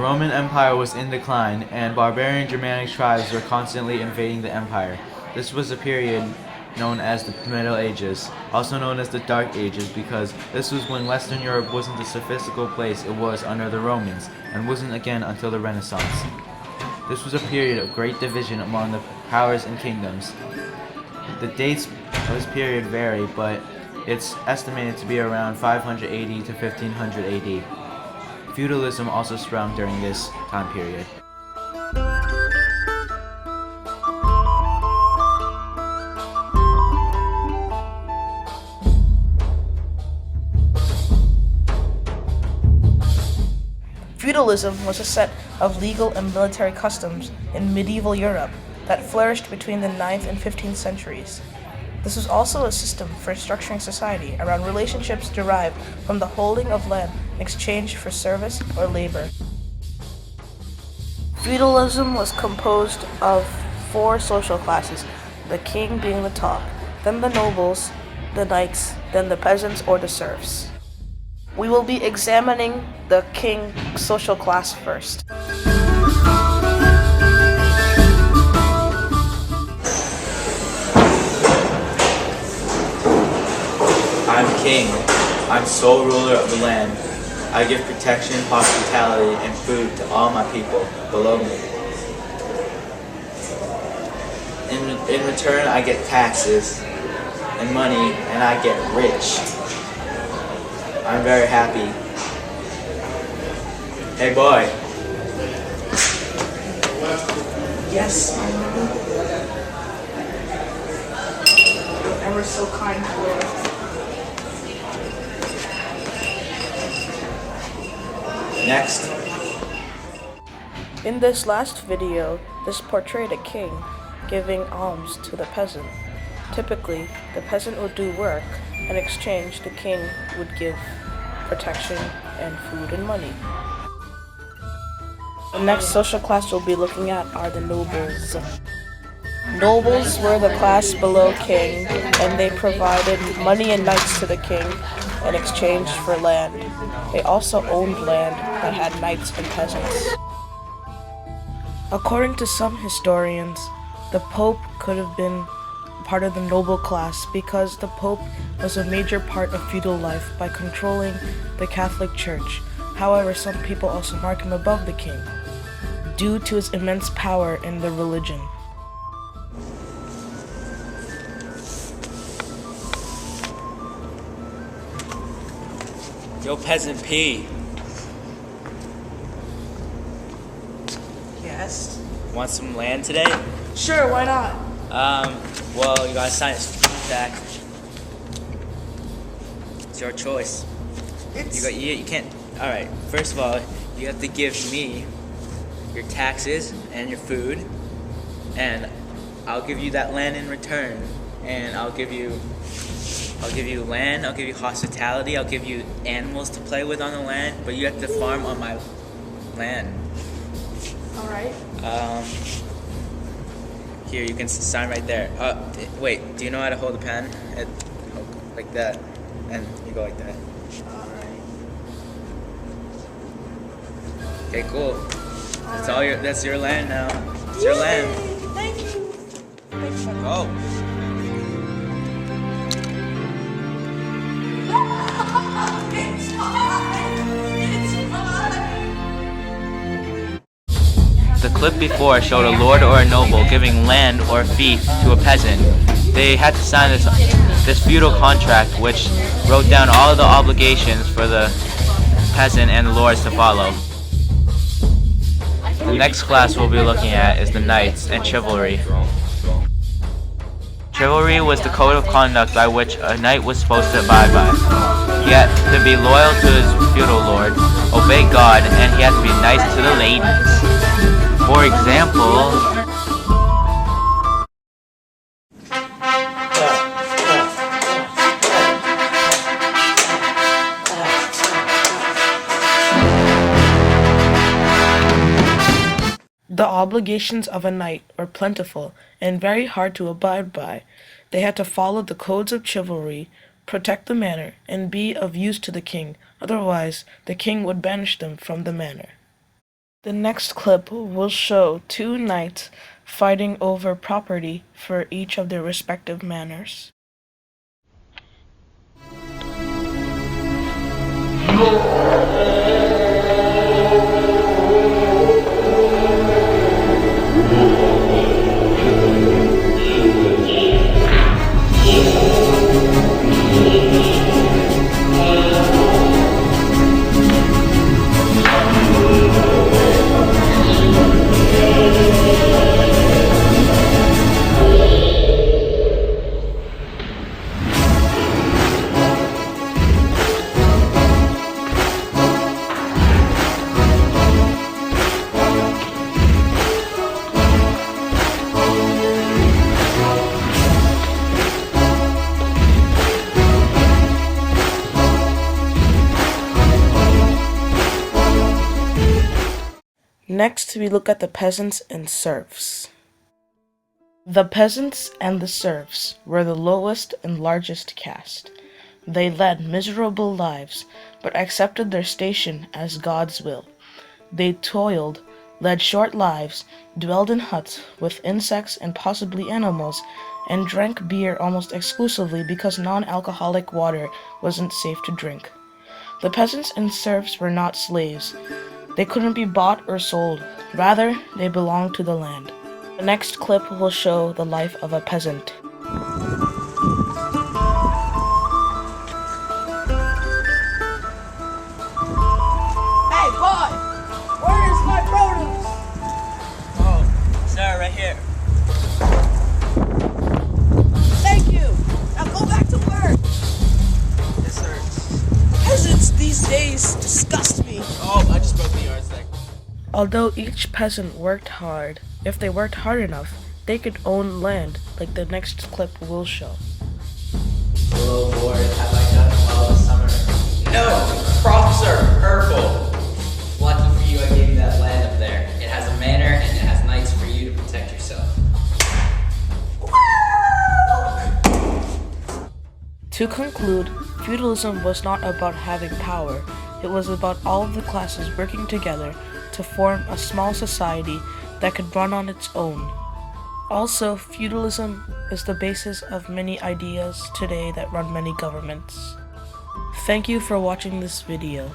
Roman Empire was in decline, and barbarian Germanic tribes were constantly invading the empire. This was a period known as the Middle Ages, also known as the Dark Ages, because this was when Western Europe wasn't the sophistical place it was under the Romans, and wasn't again until the Renaissance. This was a period of great division among the powers and kingdoms. The dates of this period vary, but it's estimated to be around 580 to 1500 AD. Feudalism also sprung during this time period. Feudalism was a set of legal and military customs in medieval Europe that flourished between the 9th and 15th centuries. This was also a system for structuring society around relationships derived from the holding of land in exchange for service or labor. Feudalism was composed of 4 social classes, the king being the top, then the nobles, the knights, then the peasants or the serfs. We will be examining the king social class first. I'm king. I'm sole ruler of the land. I give protection, hospitality, and food to all my people below me. In return, I get taxes and money, and I get rich. I'm very happy. Hey boy. Yes, my lord. You're ever so kind, Lord. Next. In this last video, this portrayed a king giving alms to the peasant. Typically, the peasant would do work. In exchange, the king would give protection and food and money. The next social class we'll be looking at are the nobles. Nobles were the class below king, and they provided money and knights to the king in exchange for land. They also owned land that had knights and peasants. According to some historians, the Pope could have been part of the noble class because the Pope was a major part of feudal life by controlling the Catholic Church. However, some people also mark him above the king due to his immense power in the religion. Yo, Peasant P. Yes? Want some land today? Sure, why not? Well, you gotta sign this tax. It's your choice. You can't. All right. First of all, you have to give me your taxes and your food, and I'll give you that land in return. And I'll give you land. I'll give you hospitality. I'll give you animals to play with on the land, but you have to farm on my land. All right. Here, you can sign right there. Wait, do you know how to hold a pen? Like that, and you go like that. Alright. Okay, cool. That's your land now. It's your land. Thank you. Go. It's mine. It's mine. The clip before showed a lord or a noble giving land or fief to a peasant. They had to sign this feudal contract, which wrote down all of the obligations for the peasant and the lords to follow. The next class we'll be looking at is the knights and chivalry. Chivalry was the code of conduct by which a knight was supposed to abide by. He had to be loyal to his feudal lord, obey God, and he had to be nice to the ladies. For example, the obligations of a knight were plentiful and very hard to abide by. They had to follow the codes of chivalry, protect the manor, and be of use to the king. Otherwise, the king would banish them from the manor. The next clip will show two knights fighting over property for each of their respective manors. Next, we look at the peasants and serfs. The peasants and the serfs were the lowest and largest caste. They led miserable lives, but accepted their station as God's will. They toiled, led short lives, dwelled in huts with insects and possibly animals, and drank beer almost exclusively because non-alcoholic water wasn't safe to drink. The peasants and serfs were not slaves. They couldn't be bought or sold. Rather, they belonged to the land. The next clip will show the life of a peasant. Hey, boy! Where's my produce? Oh, sir, right here. Thank you! Now go back to work! Yes, sir. Peasants these days disgust me. Oh, I just broke the yardstick. Although each peasant worked hard, if they worked hard enough, they could own land, like the next clip will show. Hello, Lord, have I done well this summer? No, crops are purple. Lucky for you, I gave you that land up there. It has a manor and it has knights for you to protect yourself. To conclude, feudalism was not about having power. It was about all of the classes working together to form a small society that could run on its own. Also, feudalism is the basis of many ideas today that run many governments. Thank you for watching this video.